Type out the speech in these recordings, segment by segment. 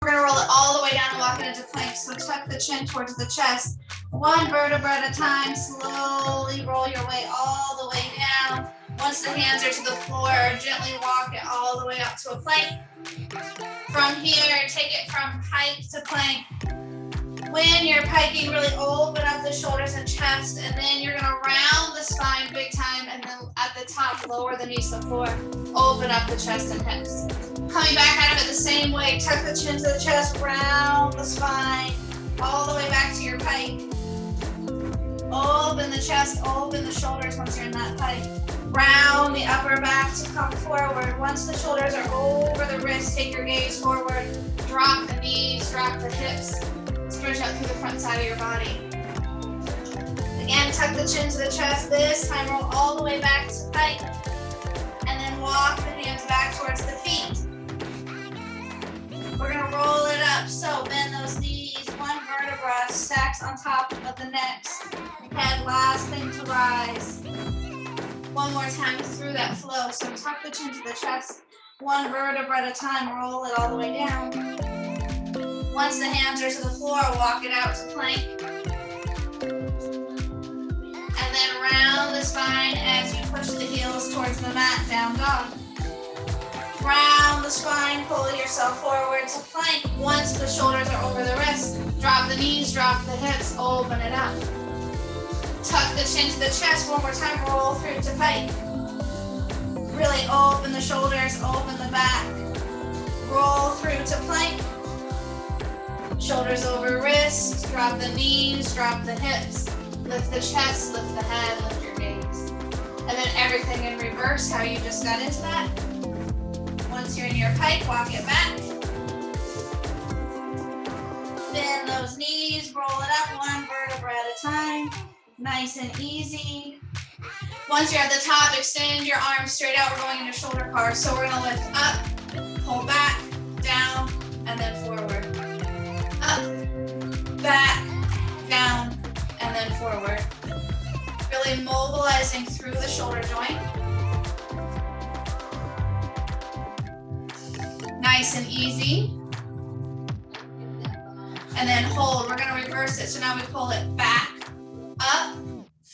We're gonna roll it all the way down and walk it into plank. So tuck the chin towards the chest. One vertebra at a time, slowly roll your way all the way down. Once the hands are to the floor, gently walk it all the way up to a plank. From here, take it from pike to plank. When you're piking, really open up the shoulders and chest, and then you're gonna round the spine big time, and then at the top, lower the knees to the floor, open up the chest and hips. Coming back out of it the same way, tuck the chin to the chest, round the spine, all the way back to your pike. Open the chest, open the shoulders once you're in that pike. Round the upper back to come forward. Once the shoulders are over the wrists, take your gaze forward. Drop the knees, drop the hips. Stretch out through the front side of your body. Again, tuck the chin to the chest. This time roll all the way back to pike. And then walk the hands back towards the feet. We're gonna roll it up. So bend those knees, one vertebra stacks on top of the next. Head last thing to rise. One more time through that flow. So tuck the chin to the chest, one vertebra at a time, roll it all the way down. Once the hands are to the floor, walk it out to plank. And then round the spine as you push the heels towards the mat, down dog. Round the spine, pull yourself forward to plank. Once the shoulders are over the wrists, drop the knees, drop the hips, open it up. Tuck the chin to the chest, one more time, roll through to pike. Really open the shoulders, open the back. Roll through to plank. Shoulders over wrists, drop the knees, drop the hips. Lift the chest, lift the head, lift your gaze. And then everything in reverse, how you just got into that. Once you're in your pike, walk it back. Bend those knees, roll it up one vertebra at a time. Nice and easy. Once you're at the top, extend your arms straight out. We're going into shoulder cards. So we're gonna lift up, pull back, down, and then forward. Up, back, down, and then forward. Really mobilizing through the shoulder joint. Nice and easy. And then hold. We're gonna reverse it. So now we pull it back, up,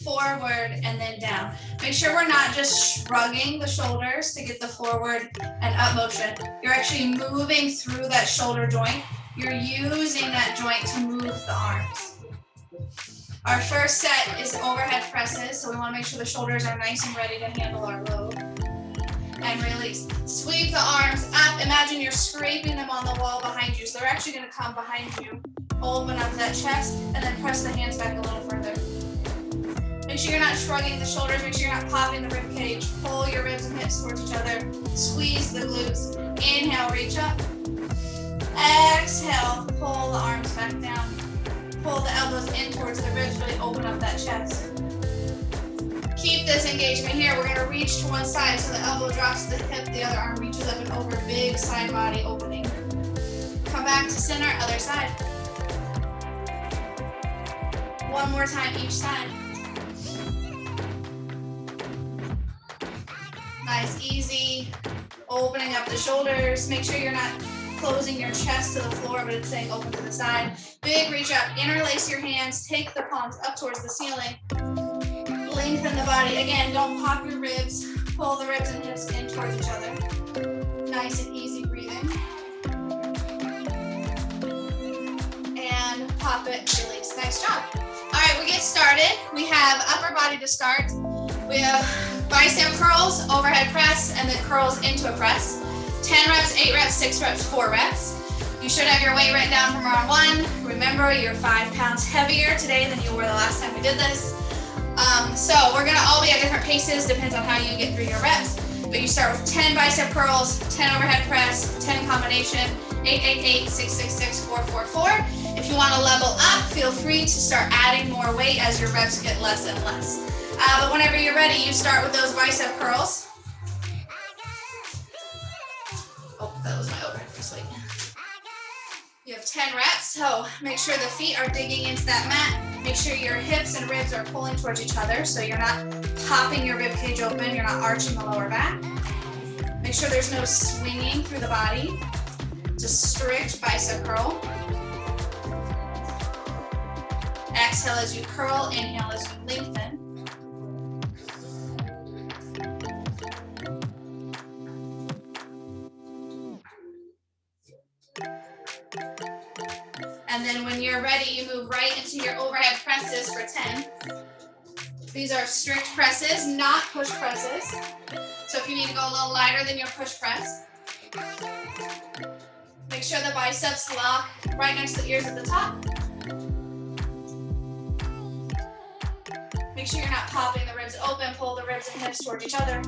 forward, and then down. Make sure we're not just shrugging the shoulders to get the forward and up motion. You're actually moving through that shoulder joint. You're using that joint to move the arms. Our first set is overhead presses, so we want to make sure the shoulders are nice and ready to handle our load. And release. Sweep the arms up. Imagine you're scraping them on the wall behind you, so they're actually going to come behind you. Open up that chest, and then press the hands back a little further. Make sure you're not shrugging the shoulders. Make sure you're not popping the rib cage. Pull your ribs and hips towards each other. Squeeze the glutes. Inhale, reach up. Exhale, pull the arms back down. Pull the elbows in towards the ribs. Really open up that chest. Keep this engagement here. We're going to reach to one side so the elbow drops to the hip. The other arm reaches up and over. Big side body opening. Come back to center, other side. One more time each side. Nice, easy. Opening up the shoulders. Make sure you're not closing your chest to the floor, but it's saying open to the side. Big reach up. Interlace your hands. Take the palms up towards the ceiling. Lengthen the body. Again, don't pop your ribs. Pull the ribs and hips in towards each other. Nice and easy breathing. And pop it, release. Nice job. All right, we get started. We have upper body to start. We have bicep curls, overhead press, and then curls into a press. 10 reps, 8 reps, 6 reps, 4 reps. You should have your weight written down from round 1. Remember, you're 5 pounds heavier today than you were the last time we did this. So we're gonna all be at different paces, depends on how you get through your reps. But you start with 10 bicep curls, 10 overhead press, 10 combination, 8, 8, 8, 6, 6, 6, 4, 4, 4. If you wanna level up, feel free to start adding more weight as your reps get less and less. But whenever you're ready, you start with those bicep curls. Oh, that was my overhead press weight. You have 10 reps, so make sure the feet are digging into that mat. Make sure your hips and ribs are pulling towards each other, so you're not popping your rib cage open, you're not arching the lower back. Make sure there's no swinging through the body. It's a strict bicep curl. Exhale as you curl, inhale as you lengthen. And then when you're ready, you move right into your overhead presses for 10. These are strict presses, not push presses. So if you need to go a little lighter than your push press, make sure the biceps lock right next to the ears at the top. Make sure you're not popping the ribs open, pull the ribs and hips towards each other.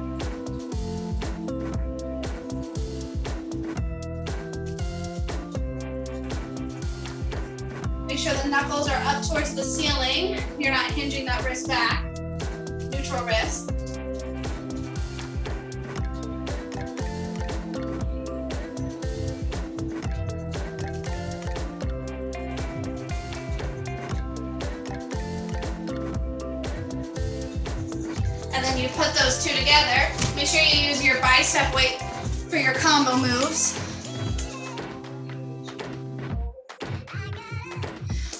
Make sure the knuckles are up towards the ceiling. You're not hinging that wrist back. Neutral wrist. And then you put those two together. Make sure you use your bicep weight for your combo moves.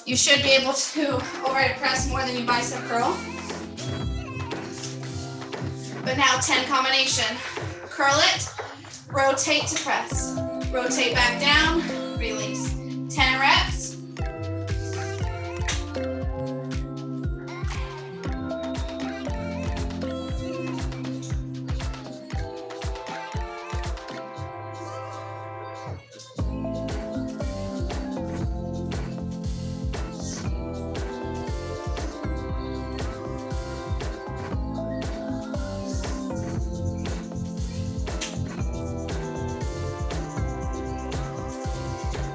You should be able to overhead press more than you bicep curl. But now 10 combination. Curl it, rotate to press. Rotate back down, release. 10 reps.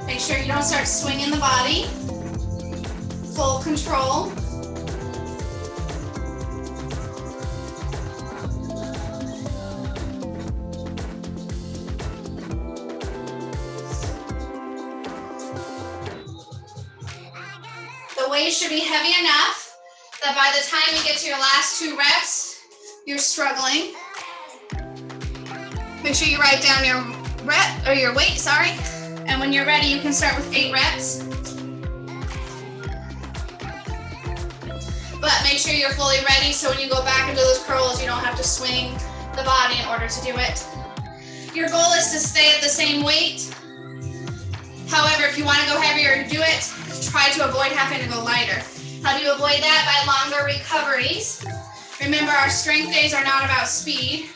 Make sure you don't start swinging the body. Full control. The weight should be heavy enough that by the time you get to your last 2 reps, you're struggling. Make sure you write down your rep or your weight, sorry. And when you're ready, you can start with 8 reps. But make sure you're fully ready so when you go back into those curls, you don't have to swing the body in order to do it. Your goal is to stay at the same weight. However, if you want to go heavier, do it. Try to avoid having to go lighter. How do you avoid that? By longer recoveries. Remember, our strength days are not about speed.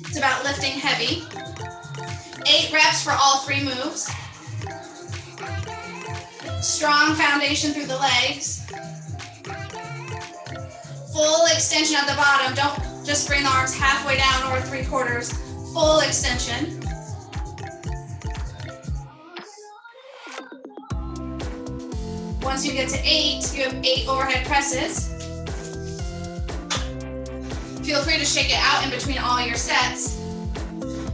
It's about lifting heavy. 8 reps for all 3 moves. Strong foundation through the legs. Full extension at the bottom. Don't just bring the arms halfway down or 3/4. Full extension. Once you get to 8, you have 8 overhead presses. Feel free to shake it out in between all your sets.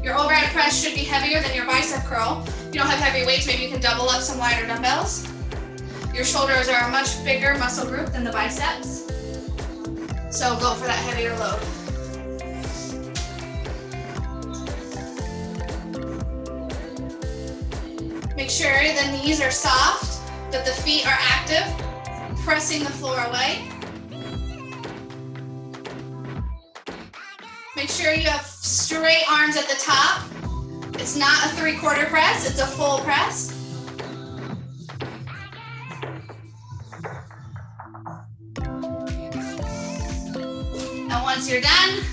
Your overhead press should be heavier than your bicep curl. If you don't have heavy weights, maybe you can double up some lighter dumbbells. Your shoulders are a much bigger muscle group than the biceps. So go for that heavier load. Make sure the knees are soft, that the feet are active, pressing the floor away. Make sure you have straight arms at the top. It's not a 3/4 press, it's a full press. And once you're done,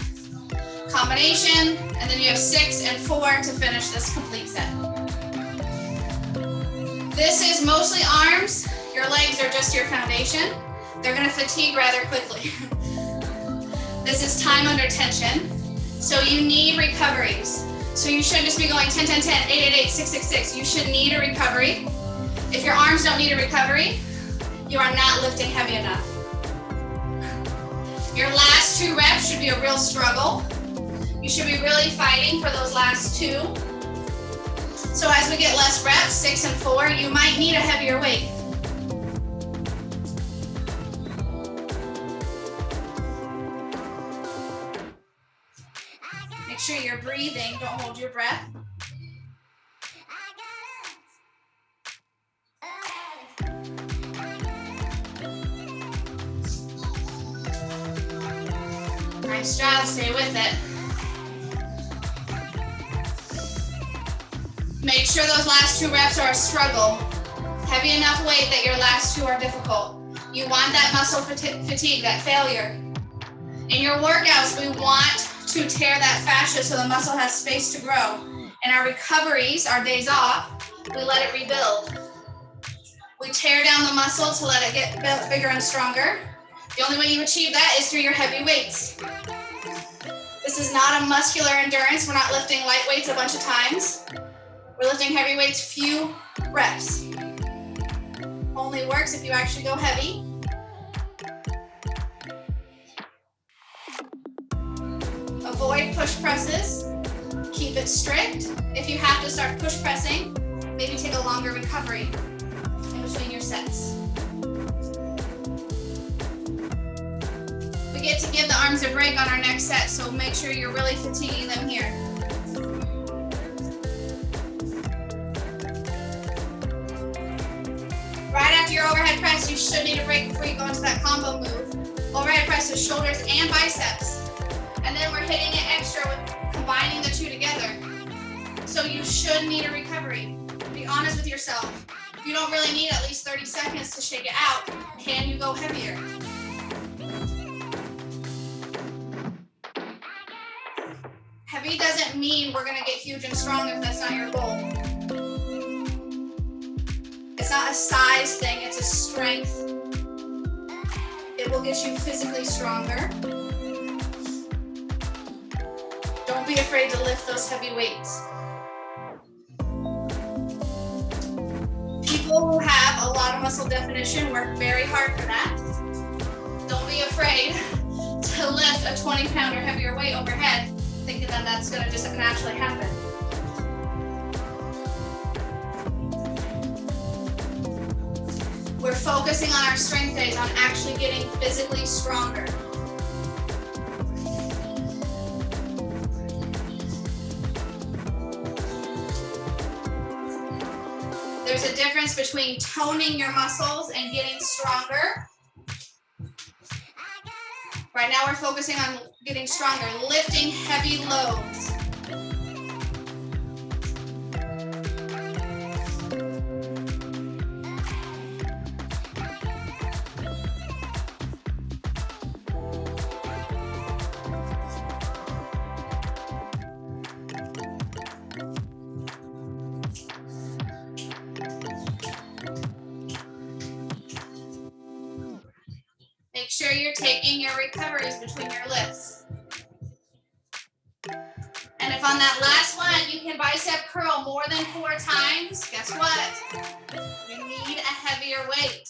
combination, and then you have 6 and 4 to finish this complete set. This is mostly arms. Your legs are just your foundation. They're gonna fatigue rather quickly. This is time under tension. So you need recoveries. So you shouldn't just be going 10, 10, 10, 8, 8, 8, 6, 6, 6. You should need a recovery. If your arms don't need a recovery, you are not lifting heavy enough. Your last 2 reps should be a real struggle. You should be really fighting for those last 2. So as we get less reps, 6 and 4, you might need a heavier weight. Make sure you're breathing, don't hold your breath. Nice job, stay with it. Make sure those last 2 reps are a struggle. Heavy enough weight that your last 2 are difficult. You want that muscle fatigue, that failure. In your workouts, we want to tear that fascia so the muscle has space to grow. In our recoveries, our days off, we let it rebuild. We tear down the muscle to let it get bigger and stronger. The only way you achieve that is through your heavy weights. This is not a muscular endurance. We're not lifting light weights a bunch of times. We're lifting heavy weights, few reps. Only works if you actually go heavy. Avoid push presses. Keep it strict. If you have to start push pressing, maybe take a longer recovery in between your sets. We get to give the arms a break on our next set, so make sure you're really fatiguing them here. Right after your overhead press, you should need a break before you go into that combo move. Overhead press is shoulders and biceps. And then we're hitting it extra with combining the 2 together. So you should need a recovery. Be honest with yourself. If you don't really need at least 30 seconds to shake it out, can you go heavier? Heavy doesn't mean we're gonna get huge and strong if that's not your goal. It's not a size thing, it's a strength. It will get you physically stronger. Don't be afraid to lift those heavy weights. People who have a lot of muscle definition work very hard for that. Don't be afraid to lift a 20-pound or heavier weight overhead, thinking that that's gonna just naturally happen. We're focusing on our strength days, on actually getting physically stronger. There's a difference between toning your muscles and getting stronger. Right now we're focusing on getting stronger, lifting heavy loads. Make sure you're taking your recoveries between your lifts. And if on that last one you can bicep curl more than 4 times, guess what? You need a heavier weight.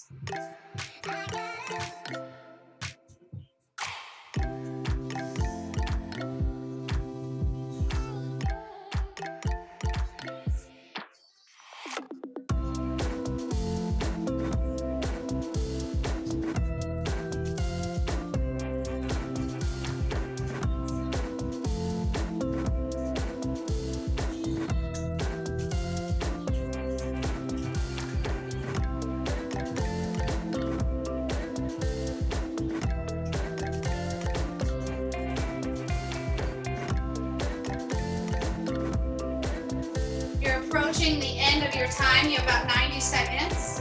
Approaching the end of your time, you have about 90 seconds.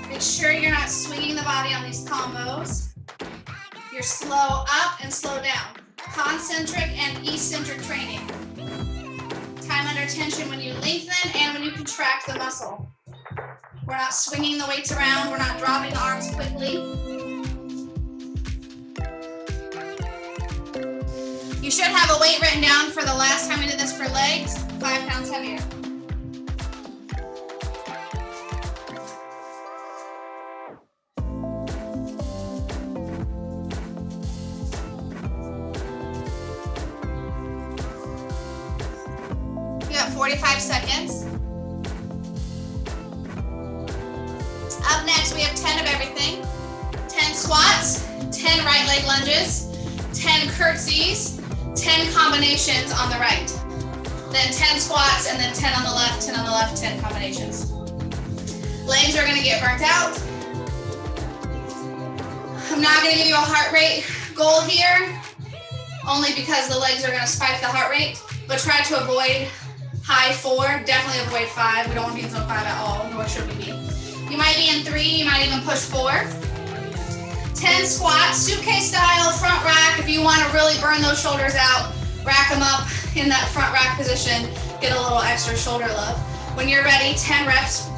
Make sure you're not swinging the body on these combos. You're slow up and slow down. Concentric and eccentric training. Time under tension when you lengthen and when you contract the muscle. We're not swinging the weights around. We're not dropping the arms quickly. You should have a weight written down for the last time we did this for legs, 5 pounds heavier. You got 45 seconds. Up next, we have 10 of everything. 10 squats, 10 right leg lunges, 10 curtsies, 10 combinations on the right, then 10 squats, and then 10 on the left, 10 on the left, 10 combinations. Legs are gonna get burnt out. I'm not gonna give you a heart rate goal here, only because the legs are gonna spike the heart rate, but try to avoid high 4, definitely avoid 5. We don't want to be in zone 5 at all, nor should we be. You might be in 3, you might even push 4. 10 squats, suitcase style, front rack. If you want to really burn those shoulders out, rack them up in that front rack position, get a little extra shoulder love. When you're ready, 10 reps.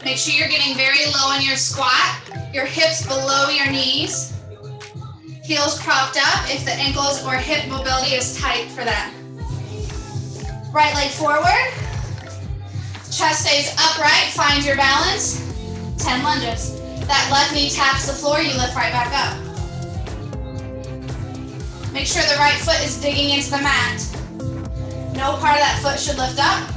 Make sure you're getting very low in your squat, your hips below your knees, heels propped up if the ankles or hip mobility is tight for that. Right leg forward, chest stays upright, find your balance, 10 lunges. That left knee taps the floor, you lift right back up. Make sure the right foot is digging into the mat. No part of that foot should lift up.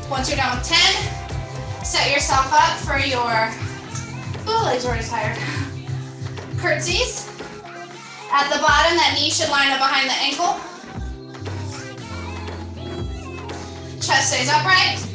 Once you're done with 10, set yourself up for your, legs already tired, curtsies. At the bottom, that knee should line up behind the ankle. Chest stays upright.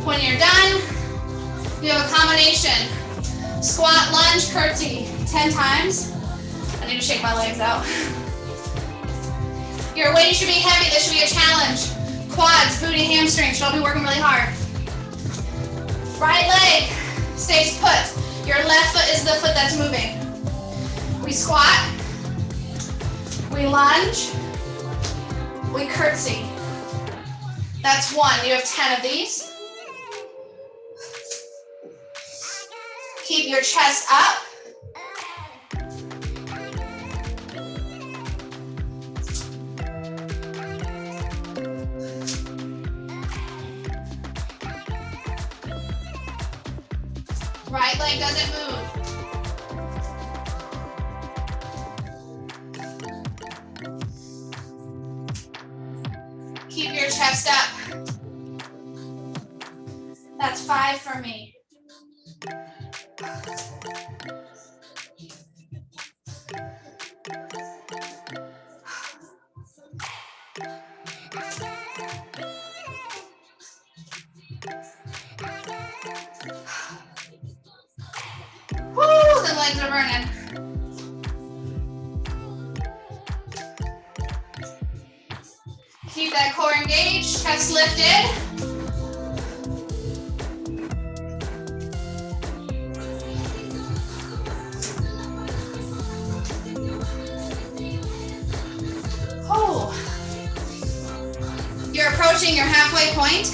When you're done, you have a combination squat, lunge, curtsy 10 times. I need to shake my legs out. Your weight should be heavy. This should be a challenge. Quads, booty, hamstrings should all be working really hard. Right leg stays put. Your left foot is the foot that's moving. We squat, we lunge, we curtsy. That's 1. You have 10 of these. Keep your chest up. Right leg doesn't move. Keep your chest up. That's 5 for me. Woo, the legs are burning. Keep that core engaged, chest lifted. You're approaching your halfway point,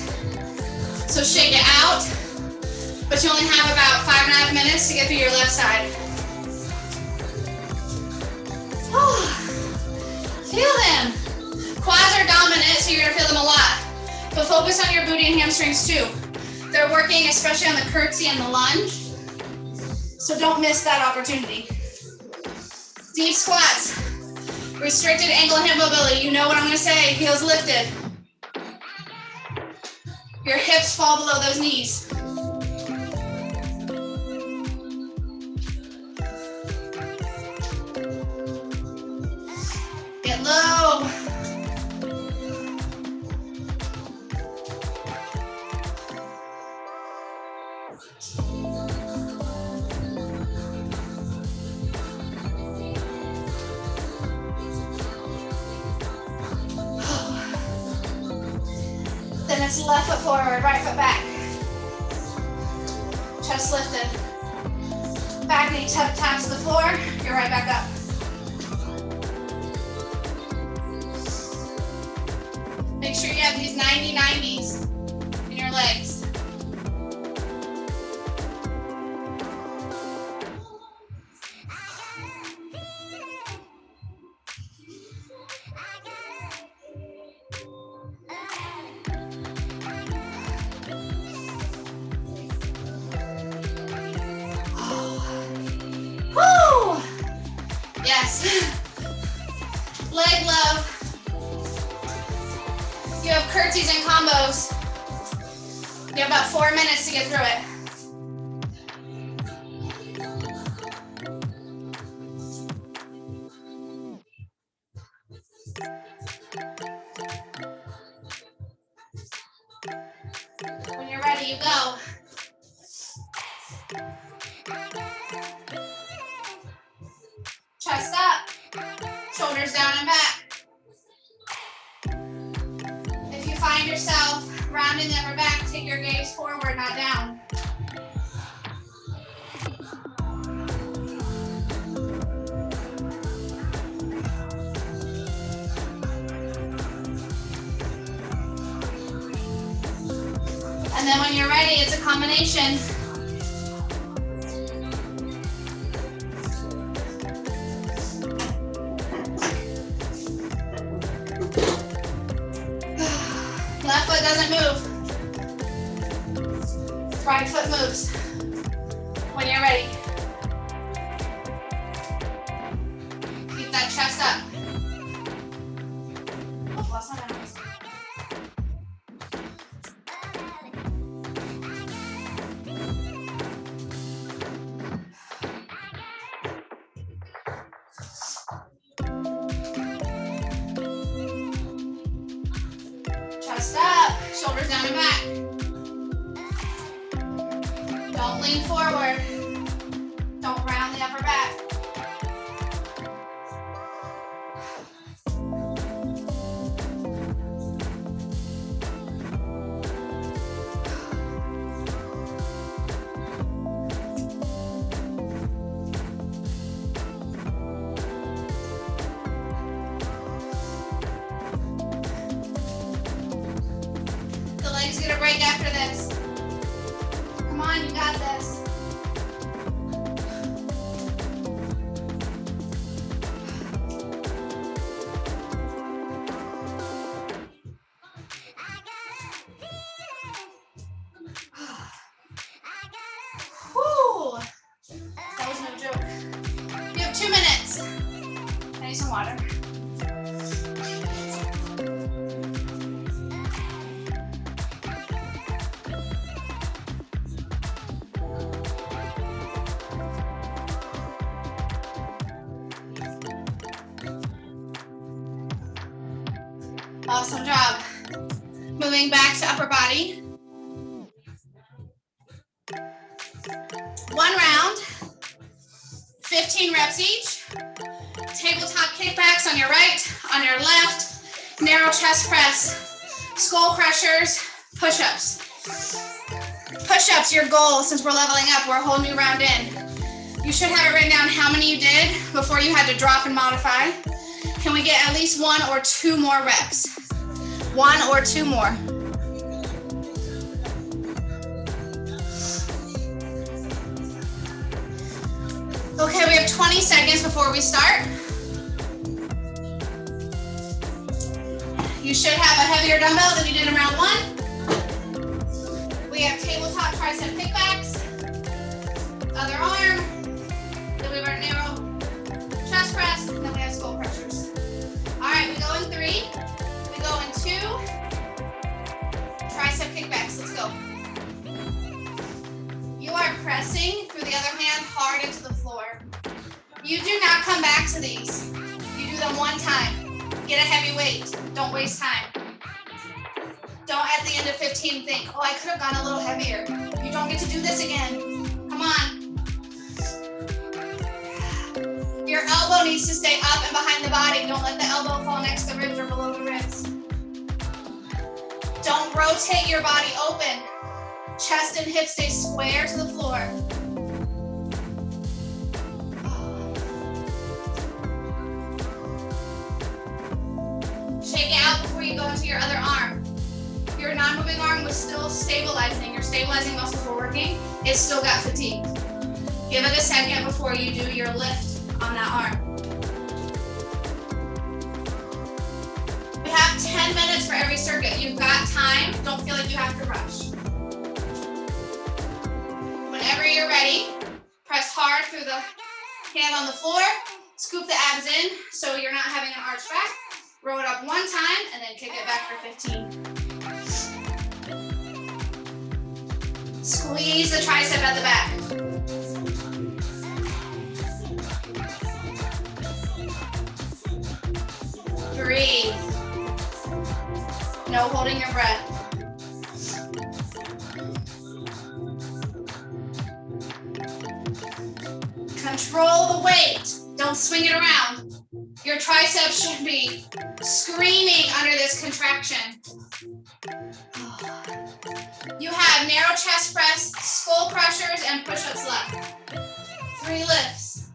so shake it out, but you only have about 5.5 minutes to get through your left side. Feel them. Quads are dominant, so you're gonna feel them a lot, but focus on your booty and hamstrings too. They're working, especially on the curtsy and the lunge, so don't miss that opportunity. Deep squats, restricted ankle and hip mobility. You know what I'm gonna say, heels lifted. Your hips fall below those knees. Get low. Then it's left foot forward, right foot back. Chest lifted. Back knee taps the floor, you're right back up. Make sure you have these 90-90s in your legs. Woo! Yes. Leg love. You have curtsies and combos. You have about 4 minutes to get through it. When you're ready, you go. Chest up, shoulders down and back. If you find yourself rounding the upper back, take your gaze forward, not down. And then when you're ready, it's a combination. Left foot doesn't move. Right foot moves. When you're ready. Keep that chest up. Oh, lost my balance. Chest up, shoulders down and back. Don't lean forward. Don't round the upper back. The legs get a break after this. Come on, you got this. Whew. That was no joke. You have 2 minutes. I need some water. Awesome job. Moving back to upper body. 1 round, 15 reps each. Tabletop kickbacks on your right, on your left. Narrow chest press, skull crushers, push-ups. Push-ups, your goal, since we're leveling up, we're a whole new round in. You should have it written down how many you did before you had to drop and modify. Can we get at least 1 or 2 more reps? 1 or 2 more. Okay, we have 20 seconds before we start. You should have a heavier dumbbell than you did in round 1. We have tabletop tricep kickbacks. Other arm. Then we have our narrow chest press. And then we have skull crushers. All right, we go in 3. We go in 2. Tricep kickbacks. Let's go. You are pressing through the other hand hard into the floor. You do not come back to these. You do them 1 time. Get a heavy weight. Don't waste time. Don't at the end of 15 think, oh, I could have gone a little heavier. You don't get to do this again. Come on. Your elbow needs to stay up and behind the body. Don't let the elbow fall next to the ribs or below the ribs. Don't rotate your body open. Chest and hips stay square to the floor. go into your other arm. Your non-moving arm was still stabilizing. Your stabilizing muscles were working. It still got fatigued. Give it a second before you do your lift on that arm. We have 10 minutes for every circuit. You've got time. Don't feel like you have to rush. Whenever you're ready, press hard through the hand on the floor. Scoop the abs in so you're not having an arch back. Roll it up one time and then kick it back for 15. Squeeze the tricep at the back. Breathe. No holding your breath. Control the weight. Don't swing it around. Your triceps should be screaming under this contraction. You have narrow chest press, skull crushers, and push-ups left. 3 lifts.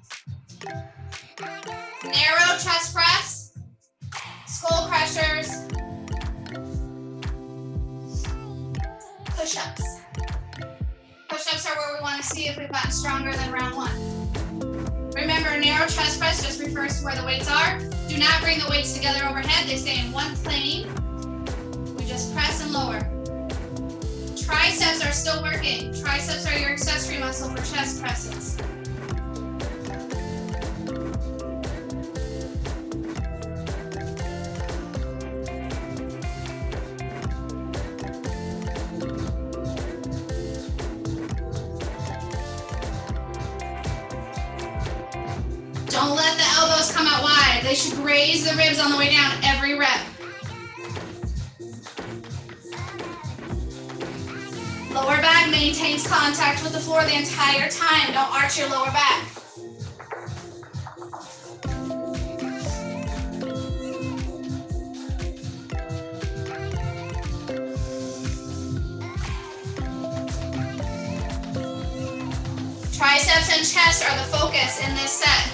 Narrow chest press, skull crushers, push-ups. Push-ups are where we want to see if we've gotten stronger than round 1. Remember, narrow chest press just refers to where the weights are. Do not bring the weights together overhead. They stay in one plane. We just press and lower. Triceps are still working. Triceps are your accessory muscle for chest presses. Don't let the elbows come out wide. They should raise the ribs on the way down every rep. Lower back maintains contact with the floor the entire time. Don't arch your lower back. Triceps and chest are the focus in this set.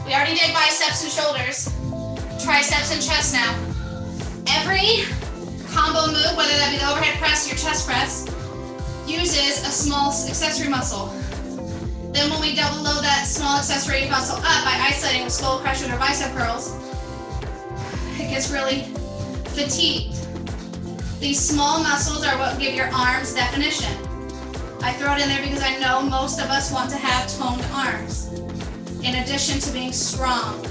We already did biceps and shoulders. Triceps and chest now. Every combo move, whether that be the overhead press or your chest press, uses a small accessory muscle. Then when we double load that small accessory muscle up by isolating with skull crushers or bicep curls, it gets really fatigued. These small muscles are what give your arms definition. I throw it in there because I know most of us want to have toned arms, in addition to being strong.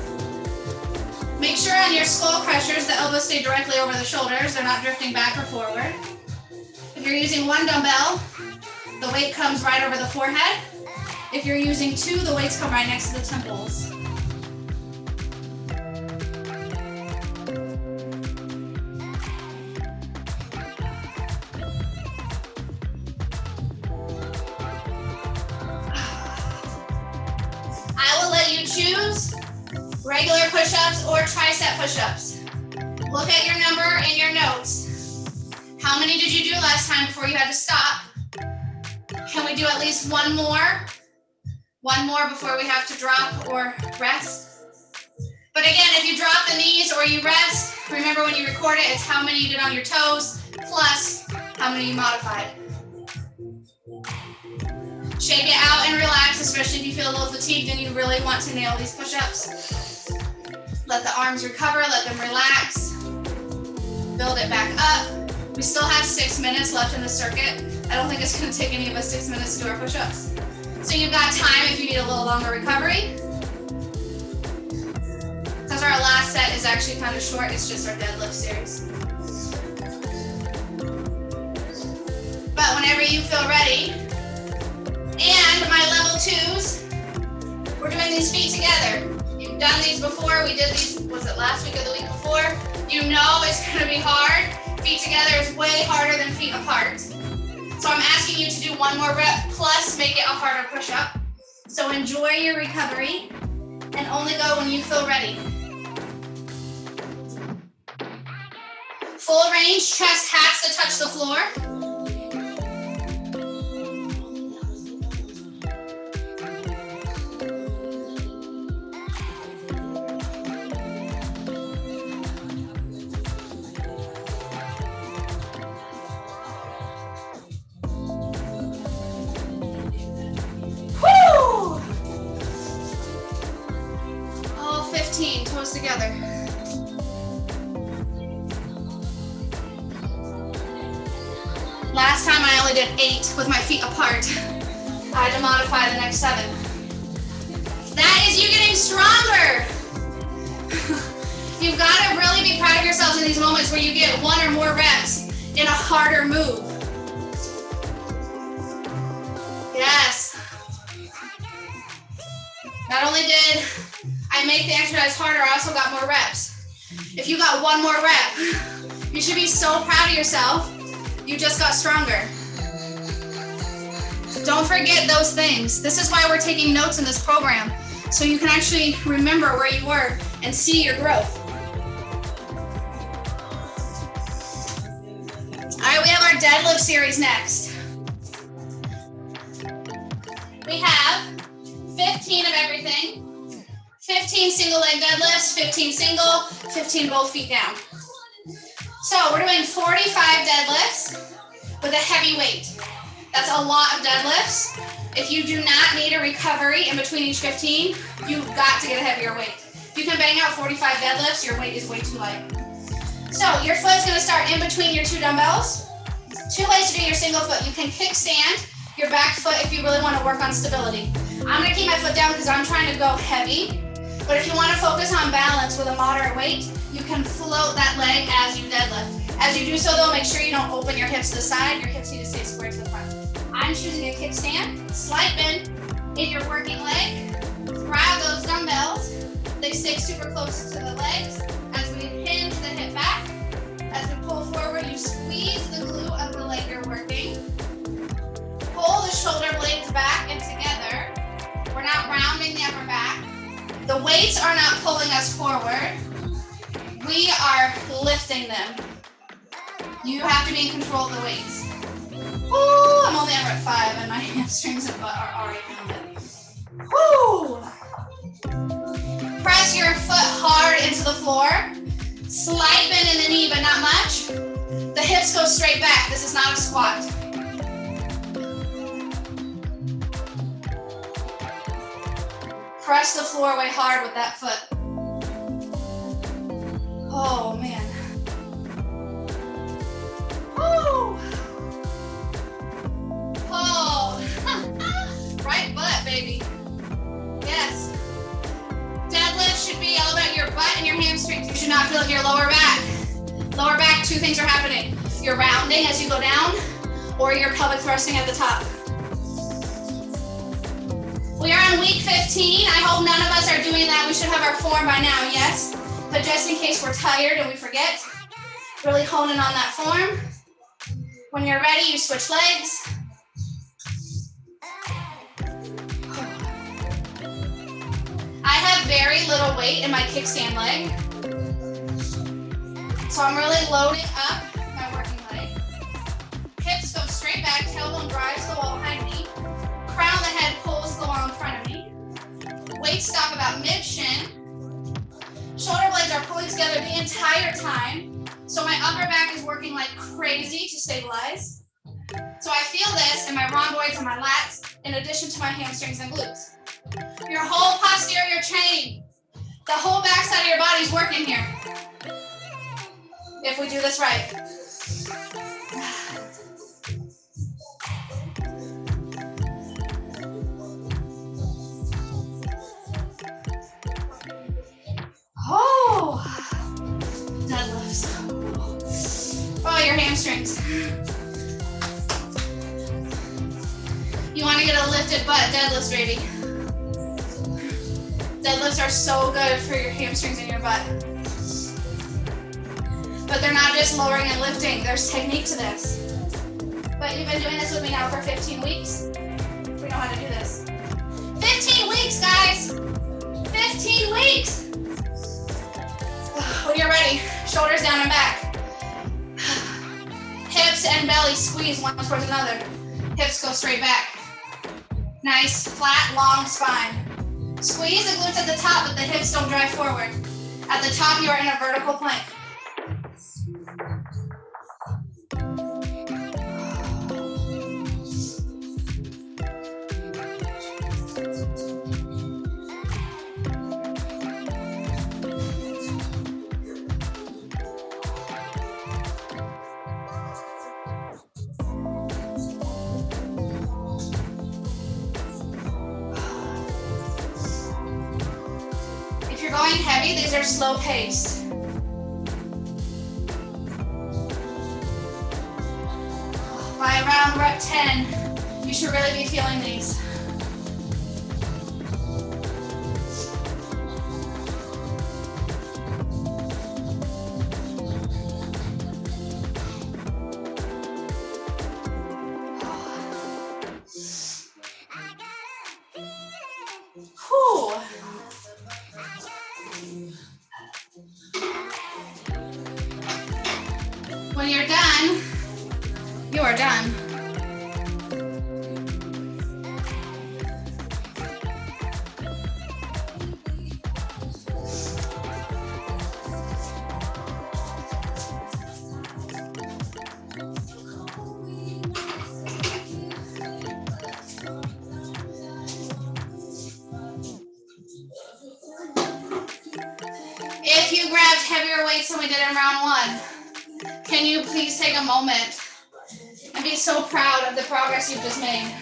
Make sure on your skull crushers, the elbows stay directly over the shoulders. They're not drifting back or forward. If you're using 1 dumbbell, the weight comes right over the forehead. If you're using 2, the weights come right next to the temples. I will let you choose regular push-ups or tricep push-ups. Look at your number in your notes. How many did you do last time before you had to stop? Can we do at least one more? One more before we have to drop or rest? But again, if you drop the knees or you rest, remember when you record it, it's how many you did on your toes plus how many you modified. Shake it out and relax, especially if you feel a little fatigued and you really want to nail these push-ups. Let the arms recover, let them relax. Build it back up. We still have 6 minutes left in the circuit. I don't think it's going to take any of us 6 minutes to do our push-ups. So you've got time if you need a little longer recovery. Because our last set is actually kind of short. It's just our deadlift series. But whenever you feel ready, and my level 2s, we're doing these feet together. You've done these before. We did these, was it last week or the week before? You know it's going to be hard. Feet together is way harder than feet apart. So I'm asking you to do 1 more rep plus make it a harder push-up. So enjoy your recovery and only go when you feel ready. Full range, chest has to touch the floor. 15, toes together. Last time I only did 8 with my feet apart. I had to modify the next 7. That is you getting stronger. You've got to really be proud of yourselves in these moments where you get 1 or more reps in a harder move. Yes. Not only did I make the exercise harder, I also got more reps. If you got 1 more rep, you should be so proud of yourself. You just got stronger. Don't forget those things. This is why we're taking notes in this program, so you can actually remember where you were and see your growth. All right, we have our deadlift series next. We have 15 of everything, 15 single leg deadlifts, 15 single, 15 both feet down. So we're doing 45 deadlifts with a heavy weight. That's a lot of deadlifts. If you do not need a recovery in between each 15, you've got to get a heavier weight. If you can bang out 45 deadlifts, your weight is way too light. So your foot is going to start in between your 2 dumbbells. 2 ways to do your single foot. You can kickstand your back foot if you really want to work on stability. I'm going to keep my foot down because I'm trying to go heavy. But if you want to focus on balance with a moderate weight, you can float that leg as you deadlift. As you do so though, make sure you don't open your hips to the side. Your hips need to stay square to the front. I'm choosing a kickstand, slight bend in your working leg. Grab those dumbbells. They stay super close to the legs. As we hinge the hip back, as we pull forward, you squeeze the glute of the leg you're working. Pull the shoulder blades back and together. We're not rounding the upper back. The weights are not pulling us forward. We are lifting them. You have to be in control of the weights. Ooh, I'm only on rep 5 and my hamstrings and butt are already pounded. Woo! Press your foot hard into the floor. Slight bend in the knee, but not much. The hips go straight back. This is not a squat. Press the floor way hard with that foot. Oh, man. Woo! Oh, right butt, baby. Yes. Deadlift should be all about your butt and your hamstrings. You should not feel your lower back. Lower back, 2 things are happening. You're rounding as you go down, or you're pelvic thrusting at the top. We are on week 15. I hope none of us are doing that. We should have our form by now, yes? But just in case we're tired and we forget, really hone in on that form. When you're ready, you switch legs. I have very little weight in my kickstand leg. So I'm really loading up my working leg. Hips go straight back, tailbone drives the wall behind me. Crown of the head pulls the wall in front of me. Weights stop about mid-shin. Shoulder blades are pulling together the entire time. So my upper back is working like crazy to stabilize. So I feel this in my rhomboids and my lats, in addition to my hamstrings and glutes. Your whole posterior chain, the whole back side of your body is working here. If we do this right. Oh, deadlifts. Oh, your hamstrings. You want to get a lifted butt, deadlifts, baby. Deadlifts are so good for your hamstrings and your butt. But they're not just lowering and lifting, there's technique to this. But you've been doing this with me now for 15 weeks. We know how to do this. 15 weeks, guys! 15 weeks! When you're ready, shoulders down and back. Hips and belly squeeze one towards another. Hips go straight back. Nice, flat, long spine. Squeeze the glutes at the top, but the hips don't drive forward. At the top, you are in a vertical plank. going heavy, these are slow paced. By around rep 10, you should really be feeling these. Whew. When you're done, you are done. If you grabbed heavier weights than we did in round one, can you please take a moment and be so proud of the progress you've just made?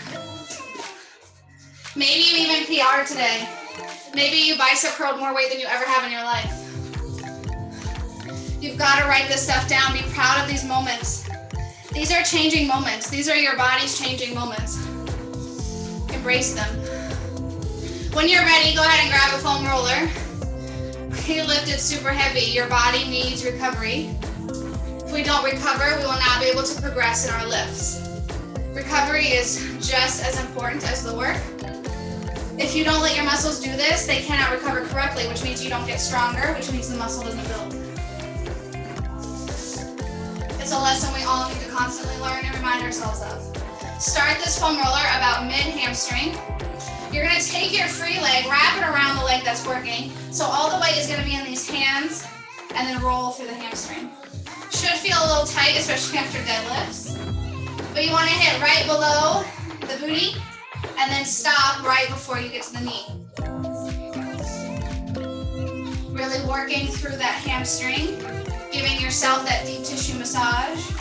Maybe you even PR'd today. Maybe you bicep curled more weight than you ever have in your life. You've got to write this stuff down. Be proud of these moments. These are changing moments. These are your body's changing moments. Embrace them. When you're ready, go ahead and grab a foam roller. You lifted super heavy. Your body needs recovery. If we don't recover, we will not be able to progress in our lifts. Recovery is just as important as the work. If you don't let your muscles do this, they cannot recover correctly, which means you don't get stronger, which means the muscle doesn't build. It's a lesson we all need to constantly learn and remind ourselves of. Start this foam roller about mid-hamstring. You're gonna take your free leg, wrap it around the leg that's working. So all the weight is gonna be in these hands and then roll through the hamstring. Should feel a little tight, especially after deadlifts. But you wanna hit right below the booty and then stop right before you get to the knee. Really working through that hamstring, giving yourself that deep tissue massage.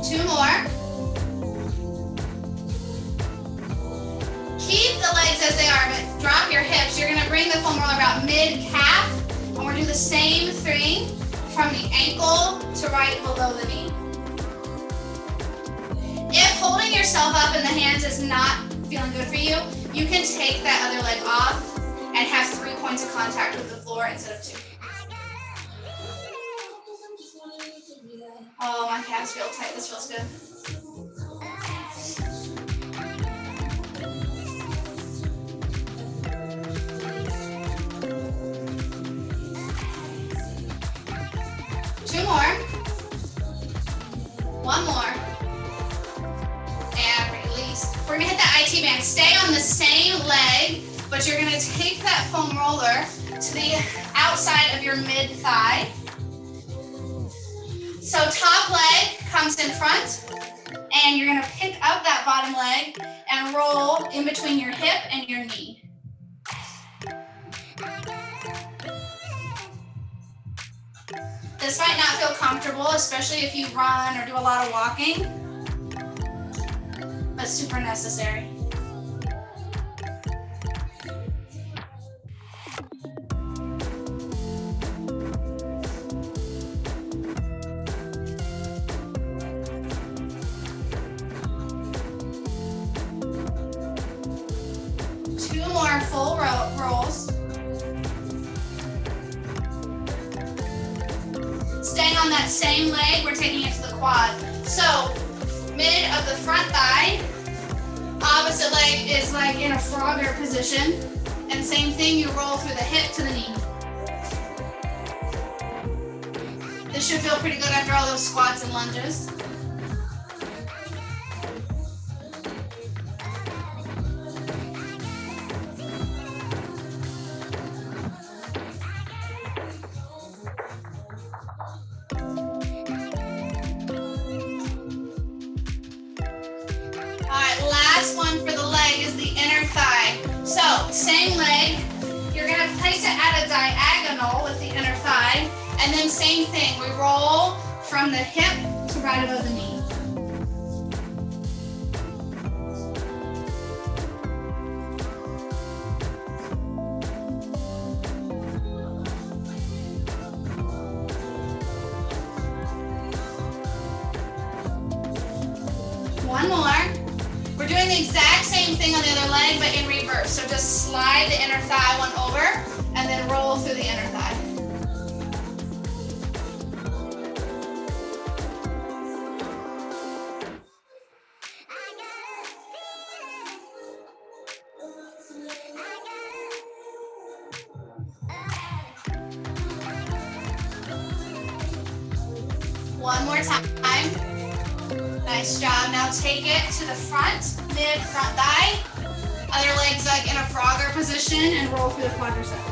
Two more. Keep the legs as they are, but drop your hips. You're gonna bring the foam roller about mid-calf, and we're doing the same thing from the ankle to right below the knee. If holding yourself up in the hands is not feeling good for you, you can take that other leg off and have 3 points of contact with the floor instead of 2. Oh, my calves feel tight. This feels good. Two more. One more. And release. We're gonna hit that IT band. Stay on the same leg, but you're gonna take that foam roller to the outside of your mid-thigh. So top leg comes in front, and you're gonna pick up that bottom leg and roll in between your hip and your knee. This might not feel comfortable, especially if you run or do a lot of walking, but super necessary. Two more full rolls. Staying on that same leg, we're taking it to the quad. So, mid of the front thigh, opposite leg is like in a frogger position, and same thing, you roll through the hip to the knee. This should feel pretty good after all those squats and lunges. Same leg, you're rolling, same thing. We roll from the hip to right above the knee. One more. We're doing the exact same thing on the other leg, but in reverse. So just slide the inner thigh one over and then roll through the inner thigh. One more time. Nice job. Now take it to the front, mid front thigh. Other leg's like in a frogger position and roll through the quadricep.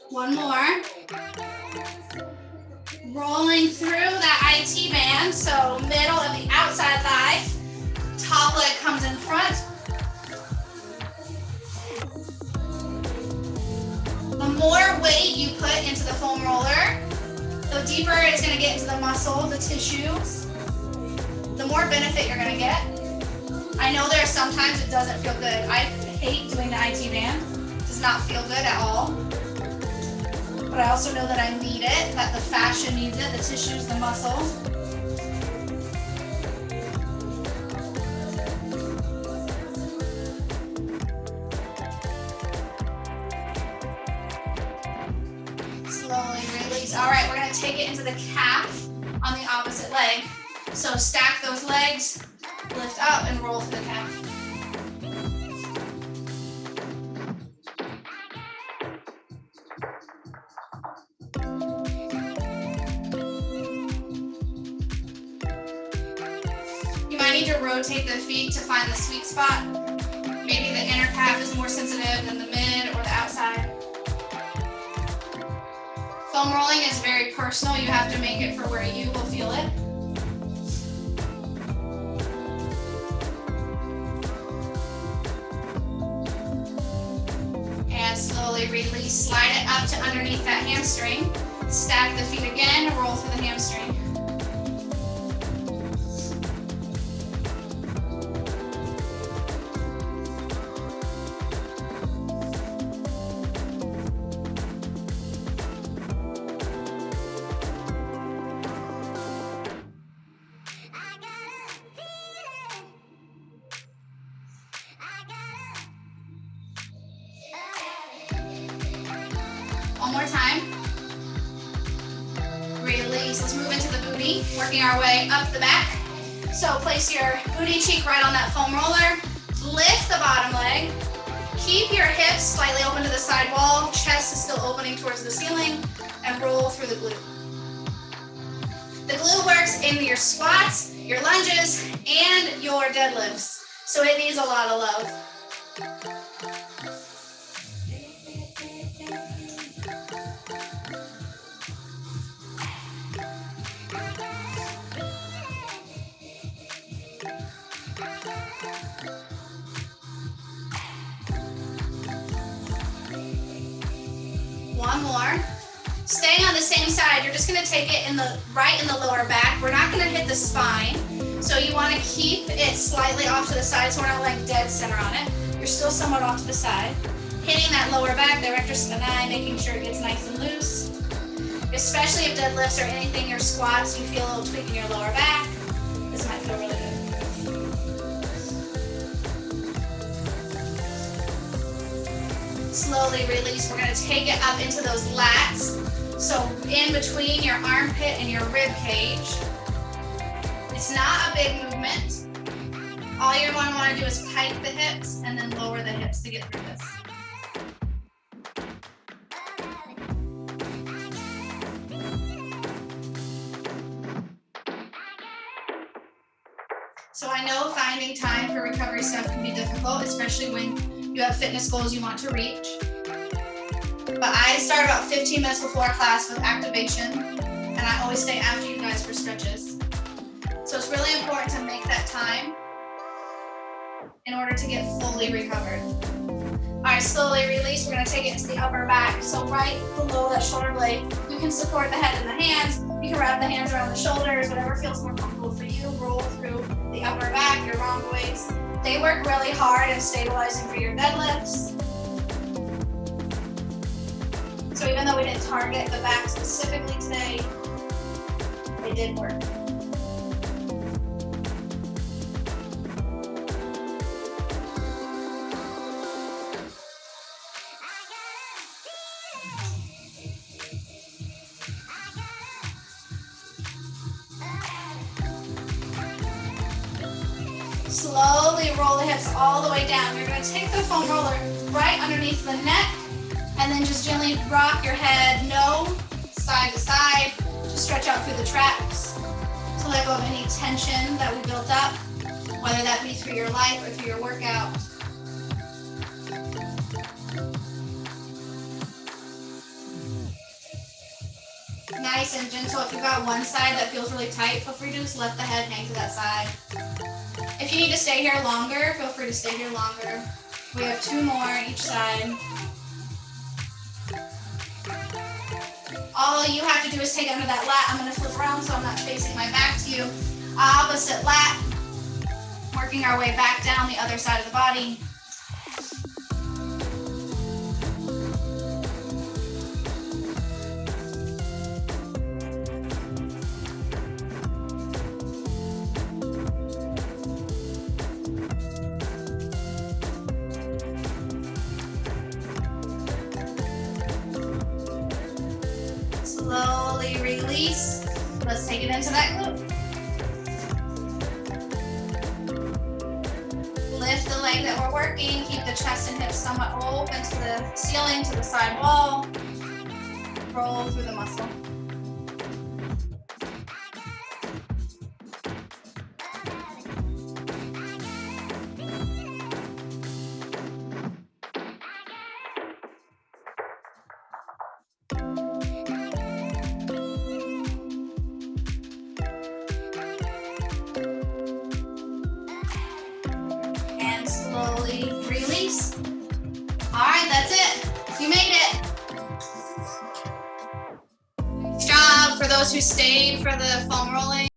One more. Rolling through that IT band, so middle of the outside thigh, top leg comes in front. The more weight you put into the foam roller, the deeper it's going to get into the muscle, the tissues, the more benefit you're going to get. I know there are sometimes it doesn't feel good. I hate doing the IT band. It does not feel good at all. But I also know that I need it, that the fascia needs it, the tissues, the muscles. Slowly release. All right, we're gonna take it into the calf on the opposite leg. So stack those legs, lift up and roll to the calf. Need to rotate the feet to find the sweet spot. Maybe the inner calf is more sensitive than the mid or the outside. Foam rolling is very personal. You have to make it for where you will feel it. And slowly release, slide it up to underneath that hamstring. Stack the feet again, roll through the hamstring. One more time. Release. Let's move into the booty, working our way up the back. So place your booty cheek right on that foam roller. Lift the bottom leg. Keep your hips slightly open to the side wall. Chest is still opening towards the ceiling. And roll through the glute. The glute works in your squats, your lunges, and your deadlifts. So it needs a lot of love. One more. Staying on the same side, you're just gonna take it right in the lower back. We're not gonna hit the spine. So you wanna keep it slightly off to the side so we're not like dead center on it. You're still somewhat off to the side. Hitting that lower back, the rectus spinae, making sure it gets nice and loose. Especially if deadlifts or anything, your squats, you feel a little tweak in your lower back. This might feel really good. Slowly release. We're going to take it up into those lats. So in between your armpit and your rib cage. It's not a big movement. All you're going to want to do is pike the hips and then lower the hips to get through this. So I know finding time for recovery stuff can be difficult, especially when you have fitness goals you want to reach. But I start about 15 minutes before class with activation, and I always stay after you guys for stretches. So it's really important to make that time in order to get fully recovered. All right, slowly release. We're gonna take it into the upper back. So right below that shoulder blade, you can support the head in the hands. You can wrap the hands around the shoulders, whatever feels more comfortable for you. Roll through the upper back, your rhomboids. They work really hard in stabilizing for your deadlifts. So even though we didn't target the back specifically today, they did work. Slowly roll the hips all the way down. You're going to take the foam roller right underneath the neck and then just gently rock your head, side to side, to stretch out through the traps to let go of any tension that we built up, whether that be through your life or through your workout. Nice and gentle. If you've got one side that feels really tight, feel free to just let the head hang to that side. If you need to stay here longer, feel free to stay here longer. We have 2 more each side. All you have to do is take under that lat. I'm going to flip around so I'm not facing my back to you. Opposite lat. Working our way back down the other side of the body. Slowly release. Let's take it into that glute. Lift the leg that we're working. Keep the chest and hips somewhat open to the ceiling, to the side wall. Roll through the muscle. Slowly release. All right, that's it. You made it. Good job for those who stayed for the foam rolling.